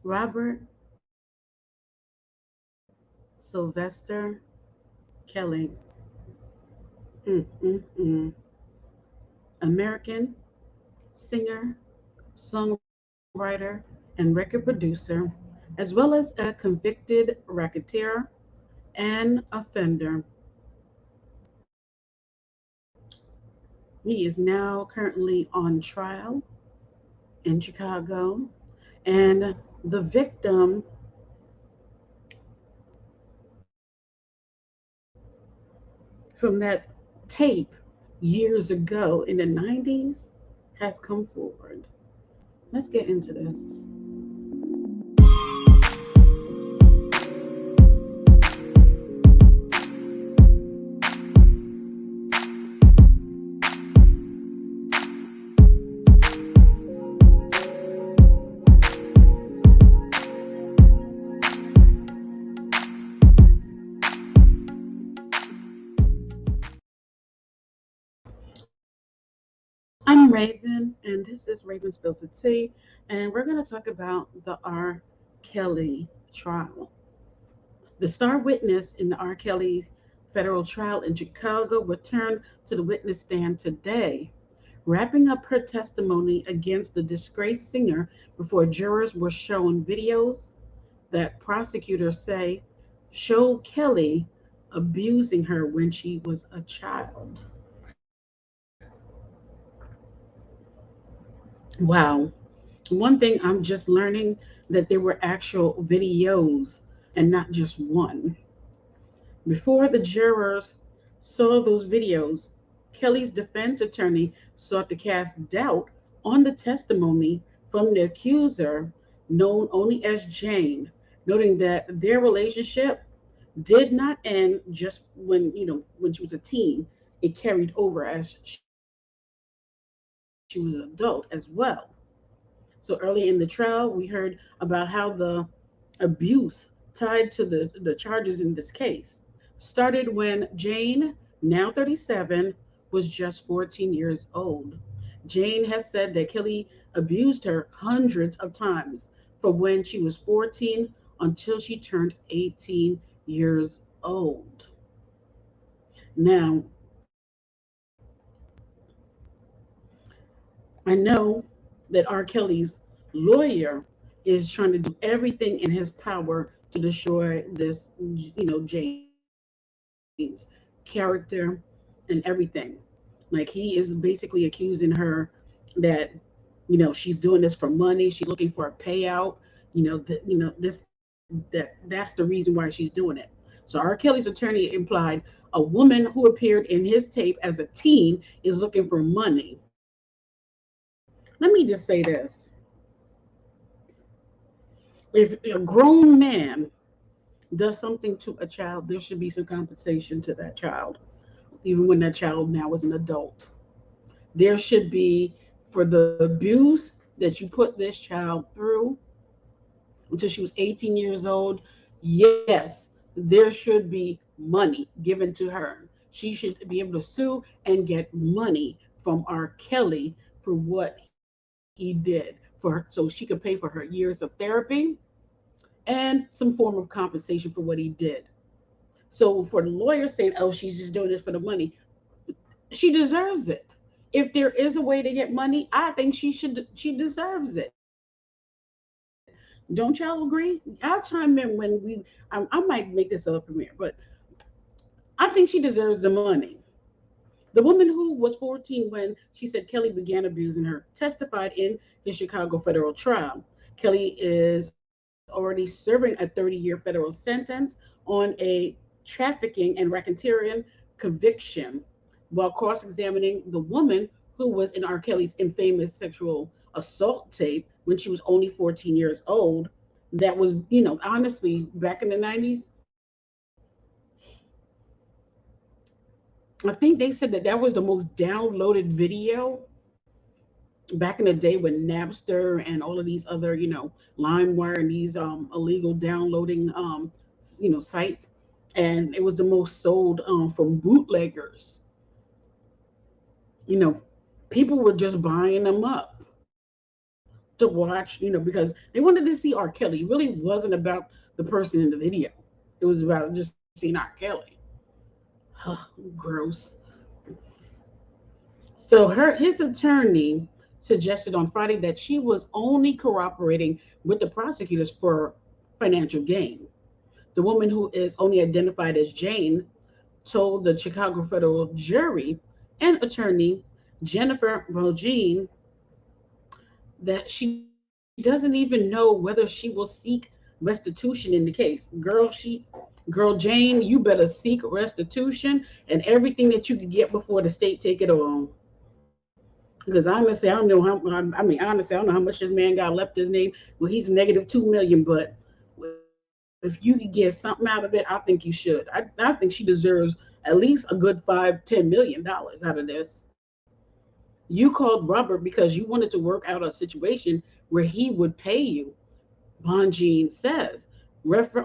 Robert Sylvester Kelly, mm, mm, mm. American singer, songwriter, and record producer, as well as a convicted racketeer and offender. He is now currently on trial in Chicago, and the victim from that tape years ago in the 90s has come forward. Let's get into this. I'm Raven, and this is Raven Spills the Tea, and we're going to talk about the R. Kelly trial. The star witness in the R. Kelly federal trial in Chicago returned to the witness stand today, wrapping up her testimony against the disgraced singer before jurors were shown videos that prosecutors say showed Kelly abusing her when she was a child. Wow. One thing I'm just learning that there were actual videos and not just one. Before the jurors saw those videos, Kelly's defense attorney sought to cast doubt on the testimony from the accuser, known only as Jane, noting that their relationship did not end just when she was a teen. It carried over as she was an adult as well. So early in the trial, we heard about how the abuse tied to the charges in this case started when Jane, now 37, was just 14 years old. Jane has said that Kelly abused her hundreds of times from when she was 14 until she turned 18 years old. Now, I know that R. Kelly's lawyer is trying to do everything in his power to destroy this, Jane's character and everything. Like he is basically accusing her that, she's doing this for money. She's looking for a payout. That's the reason why she's doing it. So R. Kelly's attorney implied a woman who appeared in his tape as a teen is looking for money. Let me just say this. If a grown man does something to a child, there should be some compensation to that child, even when that child now is an adult. There should be, for the abuse that you put this child through until she was 18 years old, yes, there should be money given to her. She should be able to sue and get money from R. Kelly for what he did for her, so she could pay for her years of therapy and some form of compensation for what he did. So for the lawyer saying, "Oh, she's just doing this for the money," she deserves it. If there is a way to get money, I think she deserves it. Don't y'all agree? I'll chime in when I might make this up premiere, but I think she deserves the money. The woman who was 14 when she said Kelly began abusing her testified in the Chicago federal trial. Kelly is already serving a 30-year federal sentence on a trafficking and racketeering conviction while cross examining the woman who was in R. Kelly's infamous sexual assault tape when she was only 14 years old. That was, honestly, back in the 90s, I think they said that that was the most downloaded video back in the day when Napster and all of these other, LimeWire and these illegal downloading, sites, and it was the most sold from bootleggers. You know, people were just buying them up. to watch, because they wanted to see R. Kelly. It really wasn't about the person in the video. It was about just seeing R. Kelly. Gross. So his attorney suggested on Friday that she was only cooperating with the prosecutors for financial gain. The woman, who is only identified as Jane, told the Chicago federal jury and attorney Jennifer Bogine that she doesn't even know whether she will seek restitution in the case. Girl Jane, you better seek restitution and everything that you could get before the state take it on. Because honestly, I don't know how. Honestly, I don't know how much this man got left his name. Well, he's negative 2 million, but if you could get something out of it, I think you should. I think she deserves at least a good $5-10 million out of this. You called Robert because you wanted to work out a situation where he would pay you. Bonjean says, refer,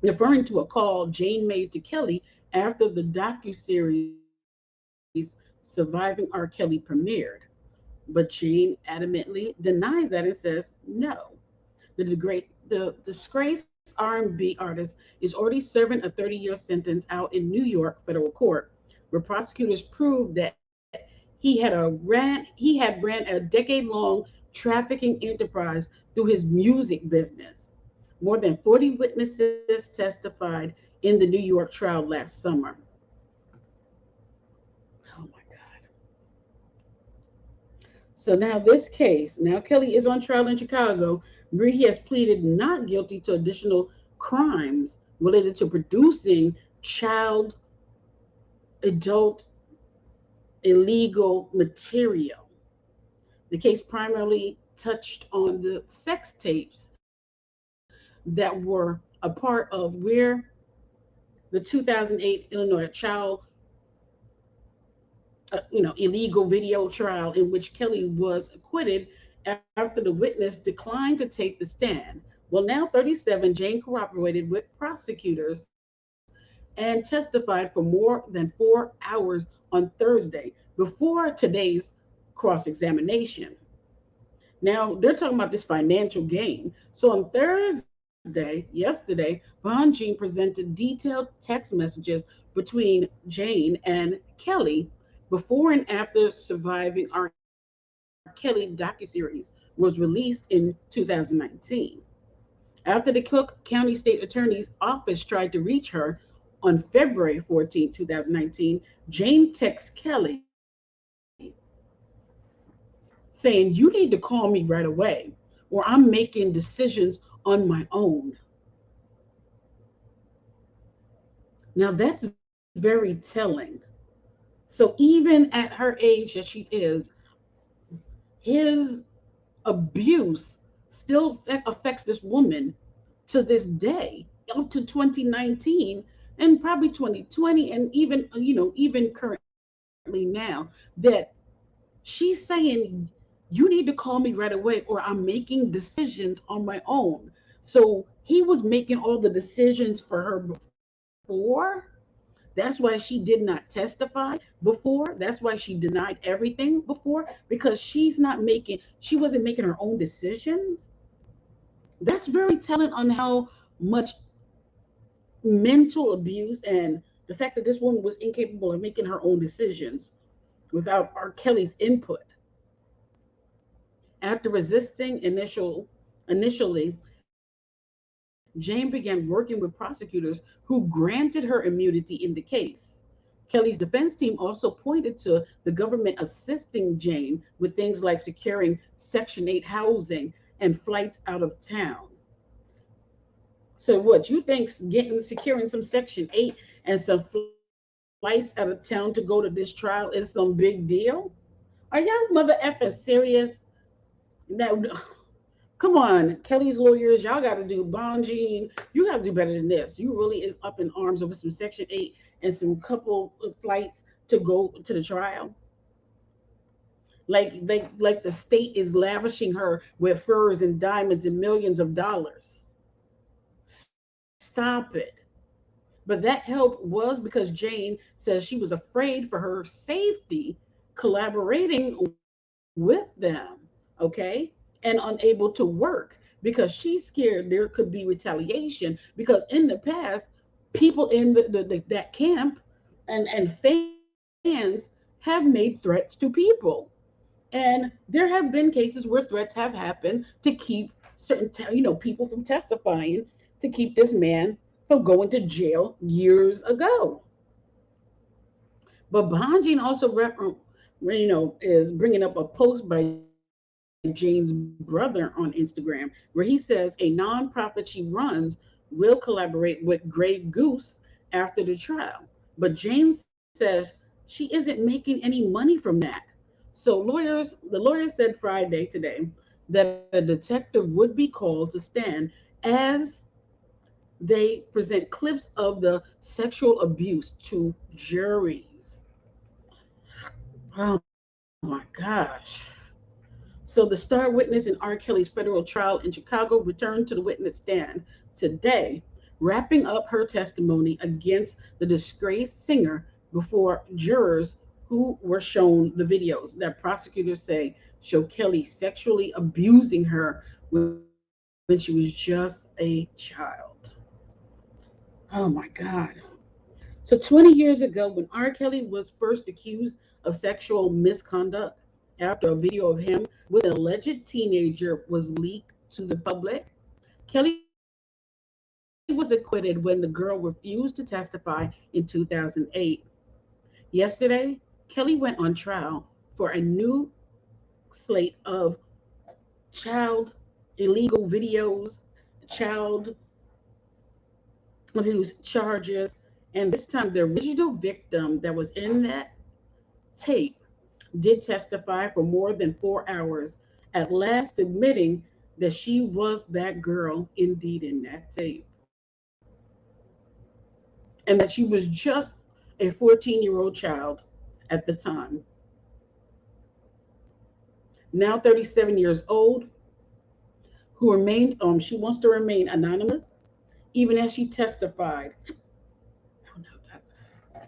referring to a call Jane made to Kelly after the docuseries Surviving R. Kelly premiered. But Jane adamantly denies that and says no. The disgraced R&B artist is already serving a 30-year sentence out in New York federal court, where prosecutors proved that he had ran a decade-long trafficking enterprise through his music business. More than 40 witnesses testified in the New York trial last summer. Oh my God. So now Kelly is on trial in Chicago, where he has pleaded not guilty to additional crimes related to producing child, adult, illegal material. The case primarily touched on the sex tapes that were a part of where the 2008 Illinois child, illegal video trial in which Kelly was acquitted after the witness declined to take the stand. Well, now 37, Jane cooperated with prosecutors and testified for more than 4 hours on Thursday before today's cross examination. Now they're talking about this financial gain. So on yesterday, Bonjean presented detailed text messages between Jane and Kelly before and after Surviving R. Kelly docuseries was released in 2019. After the Cook County State Attorney's Office tried to reach her on February 14, 2019, Jane texts Kelly saying, "You need to call me right away, or I'm making decisions on my own." Now that's very telling. So even at her age that she is, his abuse still affects this woman to this day, up to 2019 and probably 2020, and even currently now, that she's saying, "You need to call me right away or I'm making decisions on my own." So he was making all the decisions for her before. That's why she did not testify before. That's why she denied everything before, because she wasn't making her own decisions. That's very telling on how much mental abuse and the fact that this woman was incapable of making her own decisions without R. Kelly's input. After resisting initially, Jane began working with prosecutors who granted her immunity in the case. Kelly's defense team also pointed to the government assisting Jane with things like securing Section 8 housing and flights out of town. So what you think getting securing some Section 8 and some flights out of town to go to this trial is some big deal? Are y'all mother effing serious? Now, come on, Kelly's lawyers, y'all got to do Bonjean. You got to do better than this. You really is up in arms over some Section 8 and some couple of flights to go to the trial. Like the state is lavishing her with furs and diamonds and millions of dollars. Stop it. But that help was because Jane says she was afraid for her safety collaborating with them. Okay? and unable to work because she's scared there could be retaliation. Because in the past, people in that camp and fans have made threats to people. And there have been cases where threats have happened to keep people from testifying, to keep this man from going to jail years ago. But Banjin also, is bringing up a post by Jane's brother on Instagram where he says a nonprofit she runs will collaborate with Grey Goose after the trial. But Jane says she isn't making any money from that. So the lawyer said Friday today that a detective would be called to stand as they present clips of the sexual abuse to juries. Oh my gosh. So the star witness in R. Kelly's federal trial in Chicago returned to the witness stand today, wrapping up her testimony against the disgraced singer before jurors who were shown the videos that prosecutors say show Kelly sexually abusing her when she was just a child. Oh my God. So 20 years ago, when R. Kelly was first accused of sexual misconduct after a video of him with an alleged teenager was leaked to the public, Kelly was acquitted when the girl refused to testify in 2008. Yesterday, Kelly went on trial for a new slate of child illegal videos, child abuse charges, and this time the original victim that was in that tape did testify for more than 4 hours, at last admitting that she was that girl indeed in that tape, and that she was just a 14-year-old child at the time. Now 37 years old, who remained, she wants to remain anonymous, even as she testified. Oh, no,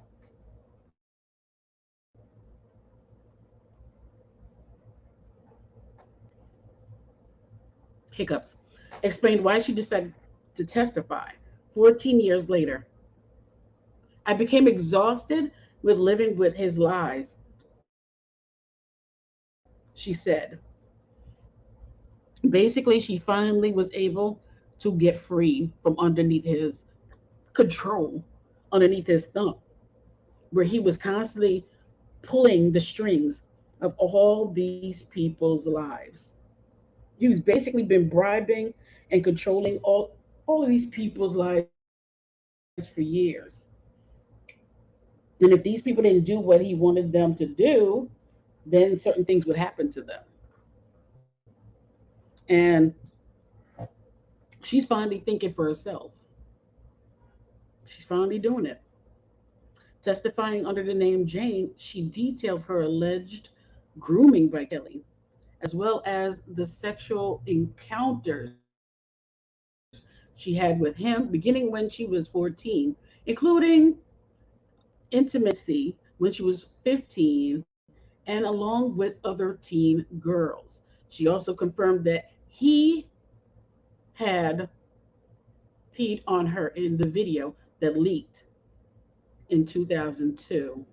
hiccups. Explained why she decided to testify 14 years later. I became exhausted with living with his lies, she said. Basically, she finally was able to get free from underneath his control, underneath his thumb, where he was constantly pulling the strings of all these people's lives. He was basically been bribing and controlling all of these people's lives for years. And if these people didn't do what he wanted them to do, then certain things would happen to them. And she's finally thinking for herself. She's finally doing it. Testifying under the name Jane, she detailed her alleged grooming by Kelly, as well as the sexual encounters she had with him beginning when she was 14, including intimacy when she was 15 and along with other teen girls. She also confirmed that he had peed on her in the video that leaked in 2002.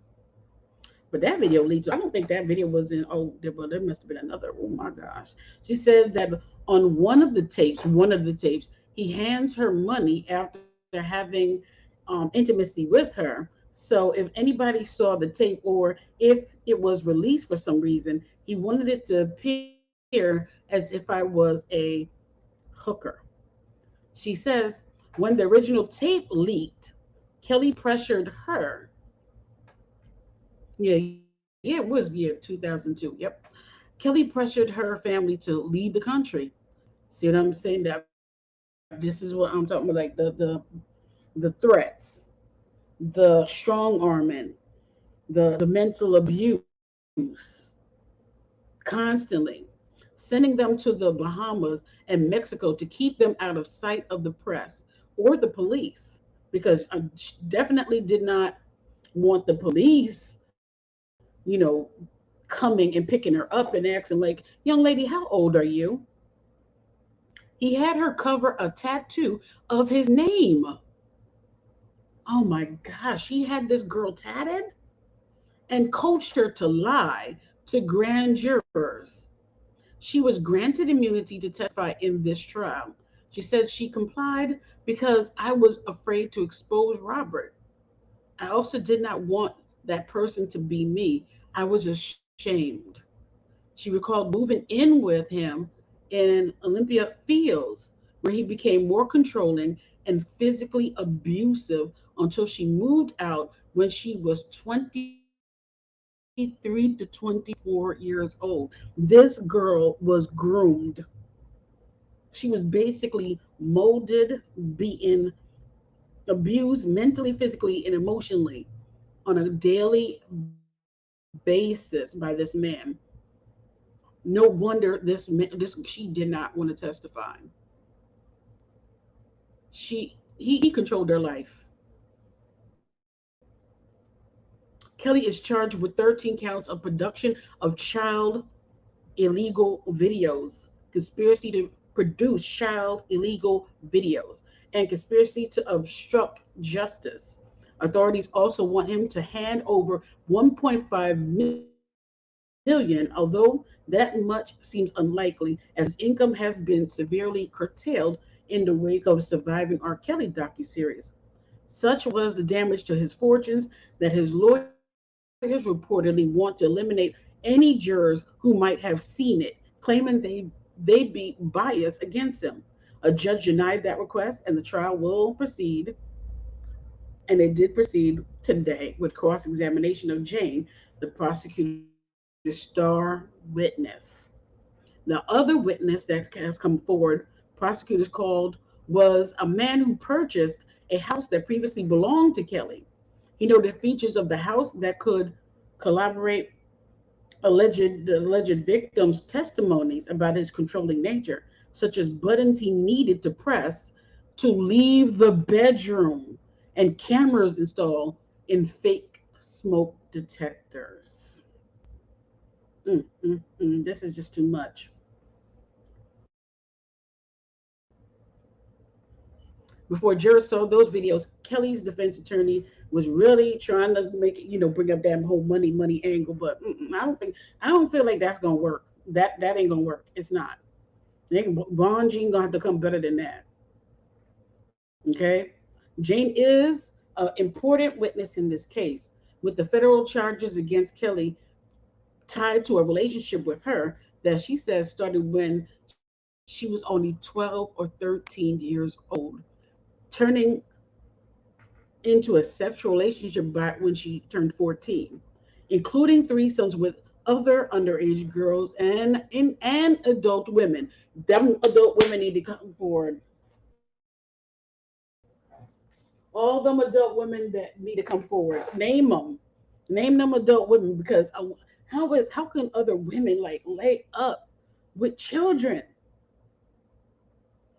But that video leaked. I don't think that video was in. Oh, well, there must have been another. Oh my gosh. She said that on one of the tapes, he hands her money after having intimacy with her. So if anybody saw the tape, or if it was released for some reason, he wanted it to appear as if I was a hooker. She says when the original tape leaked, Kelly pressured her. Yeah, it was 2002. Yep. Kelly pressured her family to leave the country. See what I'm saying? That this is what I'm talking about, like the threats, the strong arming, the mental abuse, constantly sending them to the Bahamas and Mexico to keep them out of sight of the press or the police, because I definitely did not want the police, coming and picking her up and asking, like, young lady, how old are you? He had her cover a tattoo of his name. Oh my gosh, he had this girl tatted and coached her to lie to grand jurors. She was granted immunity to testify in this trial. She said she complied because I was afraid to expose Robert. I also did not want that person to be me. I was ashamed. She recalled moving in with him in Olympia Fields, where he became more controlling and physically abusive until she moved out when she was 23 to 24 years old. This girl was groomed. She was basically molded, beaten, abused mentally, physically, and emotionally on a daily basis by this man. No wonder she did not want to testify. He controlled her life. Kelly is charged with 13 counts of production of child illegal videos, conspiracy to produce child illegal videos, and conspiracy to obstruct justice. Authorities also want him to hand over 1.5 million, although that much seems unlikely as his income has been severely curtailed in the wake of surviving R. Kelly docuseries. Such was the damage to his fortunes that his lawyers reportedly want to eliminate any jurors who might have seen it, claiming they'd be biased against him. A judge denied that request, and the trial will proceed, and it did proceed today with cross examination of Jane, the prosecutor's star witness. The other witness that has come forward, prosecutors called, was a man who purchased a house that previously belonged to Kelly. He noted features of the house that could corroborate alleged victims' testimonies about his controlling nature, such as buttons he needed to press to leave the bedroom and cameras installed in fake smoke detectors. This is just too much. Before jurors saw those videos, Kelly's defense attorney was really trying to make it, bring up that whole money angle. But I don't feel like that's gonna work. That ain't gonna work. It's not. Bond Jean gonna have to come better than that. Okay, Jane is an important witness in this case, with the federal charges against Kelly tied to a relationship with her that she says started when she was only 12 or 13 years old, turning into a sexual relationship back when she turned 14, including threesomes with other underage girls and adult women. Them adult women need to come forward. All them adult women that need to come forward. Name them. Name them adult women because how can other women like lay up with children?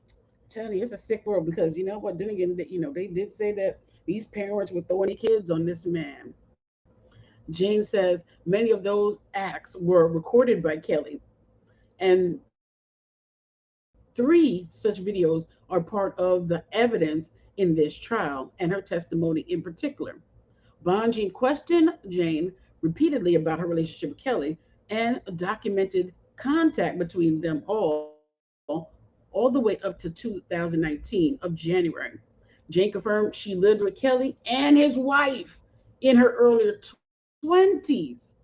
I'm telling you, it's a sick world because you know what? Then again, they did say that these parents were throwing their kids on this man. Jane says many of those acts were recorded by Kelly, and three such videos are part of the evidence in this trial and her testimony in particular. Bonjean questioned Jane repeatedly about her relationship with Kelly and documented contact between them all the way up to 2019 of January. Jane confirmed she lived with Kelly and his wife in her earlier 20s.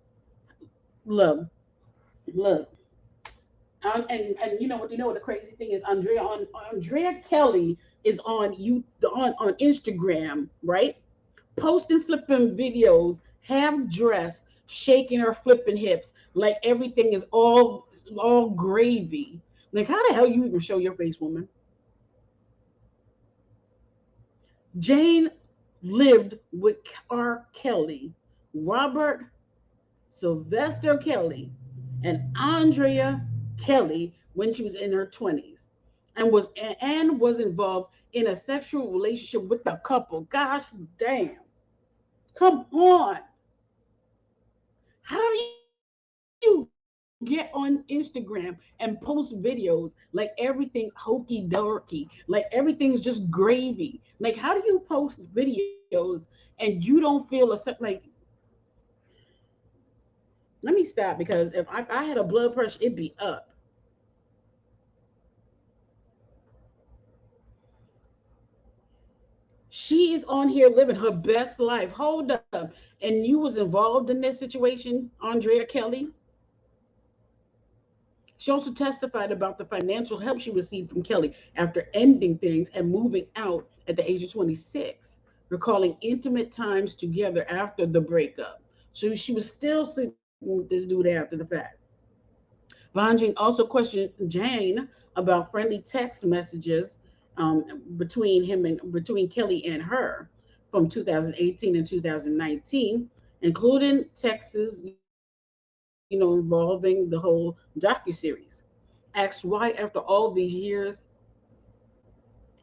Look, look. And you know what the crazy thing is, Andrea Kelly is on Instagram, right? Posting flipping videos, half dressed, shaking her flipping hips like everything is all gravy. Like how the hell you even show your face, woman? Jane lived with R. Kelly, Robert Sylvester Kelly, and Andrea Kelly when she was in her 20s and was involved in a sexual relationship with the couple. Gosh damn. Come on. How do you get on Instagram and post videos like everything's hokey dorky, like everything's just gravy. Like, how do you post videos and you don't feel a like? Let me stop because if I had a blood pressure, it'd be up. She is on here living her best life. Hold up, and you was involved in this situation, Andrea Kelly. She also testified about the financial help she received from Kelly after ending things and moving out at the age of 26, recalling intimate times together after the breakup. So she was still sleeping with this dude after the fact. Von Jean also questioned Jane about friendly text messages between Kelly and her from 2018 and 2019, including texts, involving the whole docuseries. Asked why, after all these years,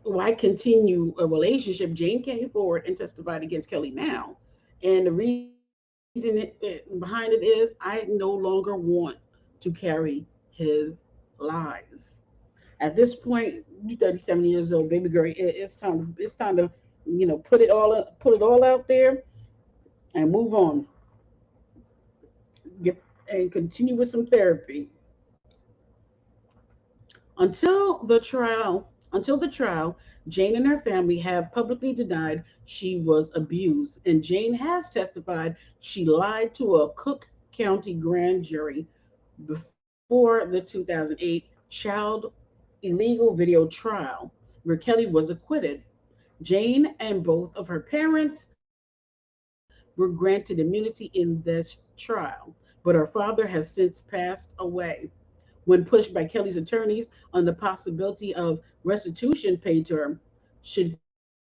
why continue a relationship? Jane came forward and testified against Kelly now. And the reason behind it is, I no longer want to carry his lies. At this point, you're 37 years old, baby girl. It's time. It's time to, put it all out there and move on. Get and continue with some therapy. Until the trial, Jane and her family have publicly denied she was abused, and Jane has testified she lied to a Cook County grand jury before the 2008 child illegal video trial, where Kelly was acquitted. Jane and both of her parents were granted immunity in this trial, but her father has since passed away. When pushed by Kelly's attorneys on the possibility of restitution paid to her, should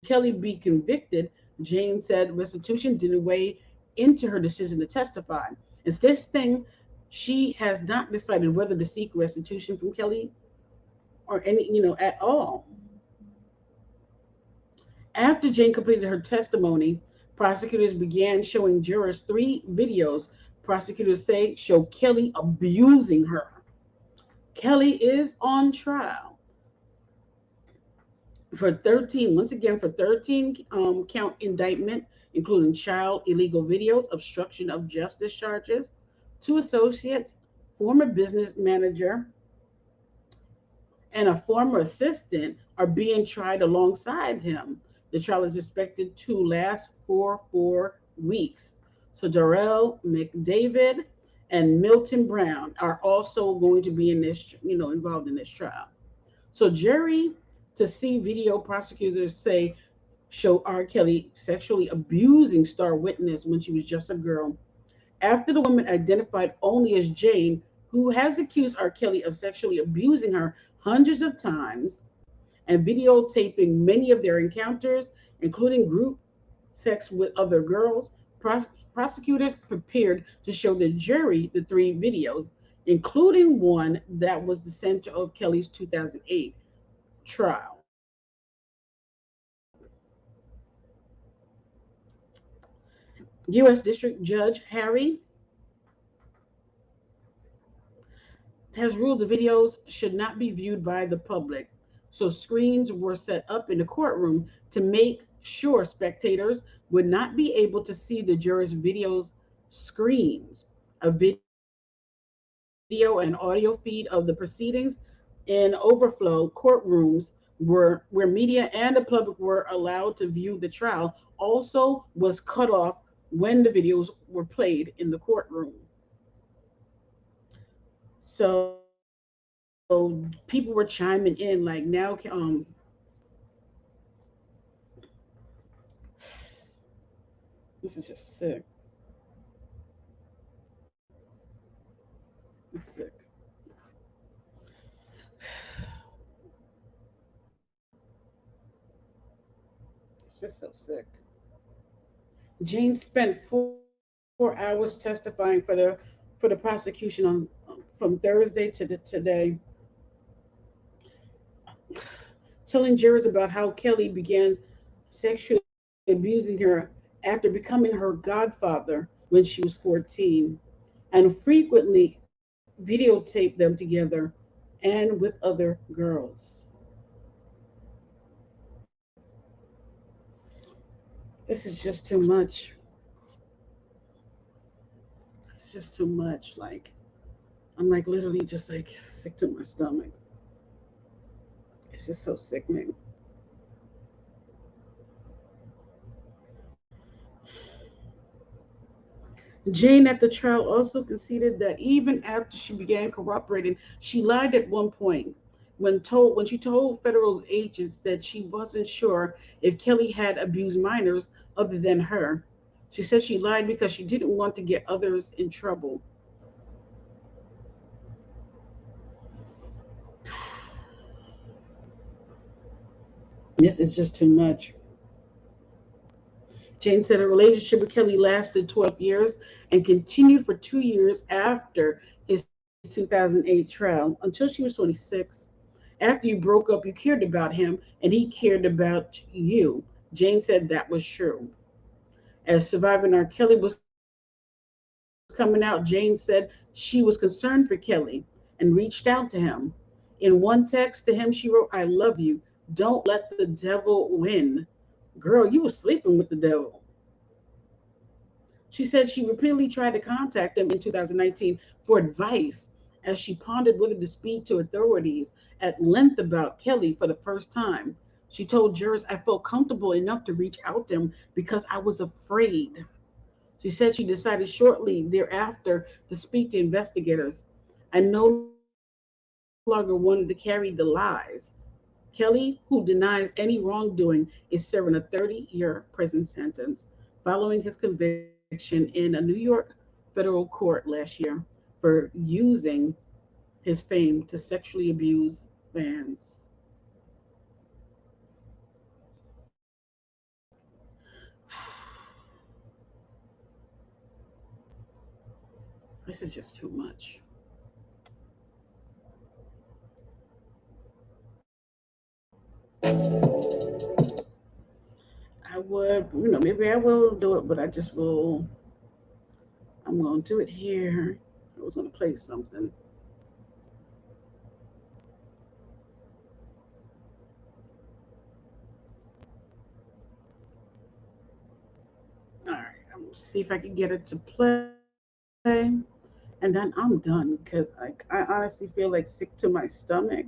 Kelly be convicted, Jane said restitution didn't weigh into her decision to testify. It's this thing, she has not decided whether to seek restitution from Kelly or at all. After Jane completed her testimony, prosecutors began showing jurors three videos prosecutors say show Kelly abusing her. Kelly is on trial for 13, once again, for 13 count indictment, including child illegal videos, obstruction of justice charges. Two associates, former business manager, and a former assistant are being tried alongside him. The trial is expected to last for 4 weeks. So Darrell McDavid and Milton Brown are also going to be in this, involved in this trial. So jury to see video, prosecutors say show R. Kelly sexually abusing star witness when she was just a girl. After the woman identified only as Jane, who has accused R. Kelly of sexually abusing her hundreds of times and videotaping many of their encounters, including group sex with other girls, prosecutors prepared to show the jury the three videos, including one that was the center of Kelly's 2008 trial. U.S. District Judge Harry has ruled the videos should not be viewed by the public. So screens were set up in the courtroom to make sure spectators would not be able to see the jurors' videos screens. A video and audio feed of the proceedings in overflow courtrooms where media and the public were allowed to view the trial also was cut off when the videos were played in the courtroom. So people were chiming in like now, this is just sick. It's sick. It's just so sick. Jane spent 4 hours testifying for the prosecution from Thursday to today, telling jurors about how Kelly began sexually abusing her after becoming her godfather when she was 14, and frequently videotaped them together and with other girls. This is just too much. It's just too much. Like, I'm like literally just like sick to my stomach. It's just so sickening. Jane at the trial also conceded that even after she began cooperating, she lied at one point when she told federal agents that she wasn't sure if Kelly had abused minors other than her. She said she lied because she didn't want to get others in trouble. This is just too much. Jane said her relationship with Kelly lasted 12 years and continued for 2 years after his 2008 trial until she was 26. After you broke up, you cared about him and he cared about you. Jane said that was true. As surviving R. Kelly was coming out, Jane said she was concerned for Kelly and reached out to him. In one text to him, she wrote, I love you. Don't let the devil win. Girl, you were sleeping with the devil. She said she repeatedly tried to contact him in 2019 for advice as she pondered whether to speak to authorities at length about Kelly for the first time. She told jurors, I felt comfortable enough to reach out to him because I was afraid. She said she decided shortly thereafter to speak to investigators. I no longer wanted to carry the lies. Kelly, who denies any wrongdoing, is serving a 30-year prison sentence following his conviction in a New York federal court last year for using his fame to sexually abuse fans. This is just too much. I would, maybe I will do it, but I just will. I'm going to do it here. I was going to play something. All right, I'm going to see if I can get it to play, and then I'm done because I honestly feel like sick to my stomach.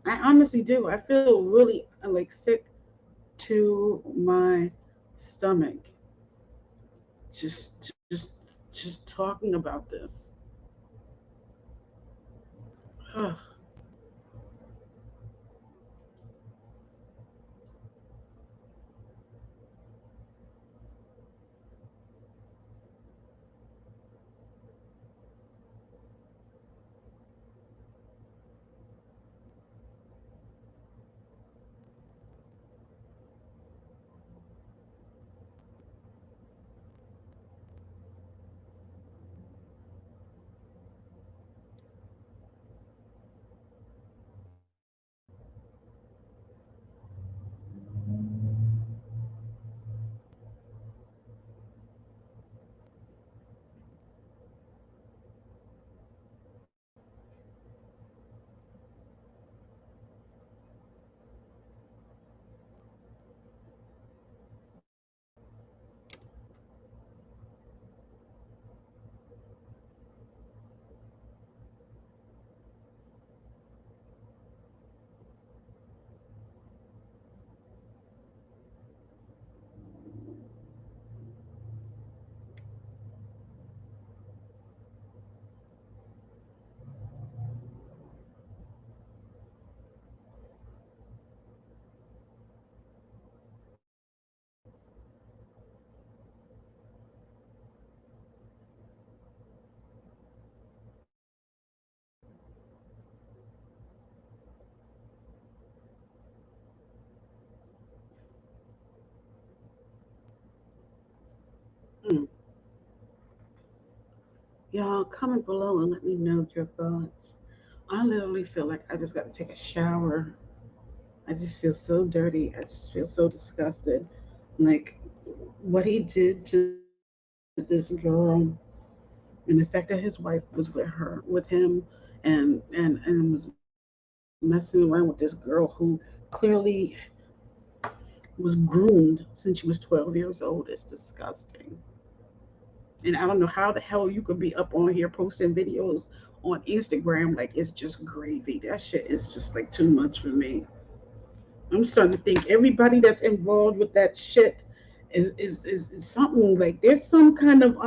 I honestly do. I feel really like sick to my stomach. Just talking about this. Ugh. Mm. Y'all comment below and let me know your thoughts. I literally feel like I just got to take a shower. I just feel so dirty. I just feel so disgusted. Like what he did to this girl. And the fact that his wife was with him, and was messing around with this girl who clearly was groomed since she was 12 years old is disgusting. And I don't know how the hell you could be up on here posting videos on Instagram like it's just gravy. That shit is just like too much for me. I'm starting to think everybody that's involved with that shit is something like there's some kind of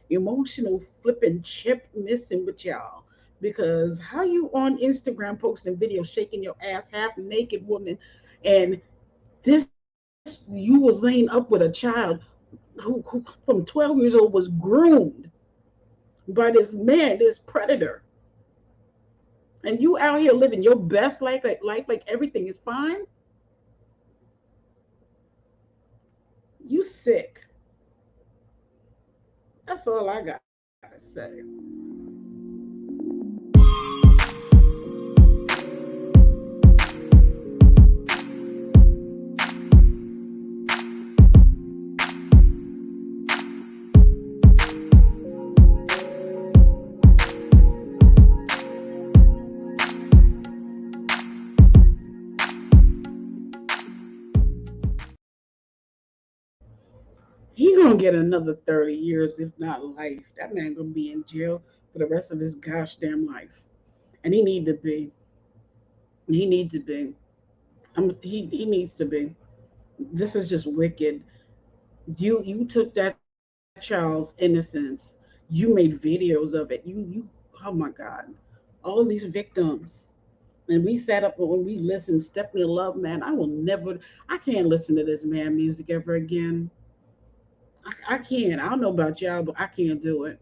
emotional flipping chip missing with y'all. Because how you on Instagram posting videos shaking your ass half naked woman, and this you was laying up with a child who from 12 years old was groomed by this man, this predator, and you out here living your best life like everything is fine. You sick. That's all I gotta say. He gonna get another 30 years, if not life. That man gonna be in jail for the rest of his gosh damn life. And he need to be. He need to be. He needs to be. This is just wicked. You took that child's innocence. You made videos of it. You oh my God. All these victims. And we sat up when we listened, Stepping in Love, man. I can't listen to this man music ever again. I can't. I don't know about y'all, but I can't do it.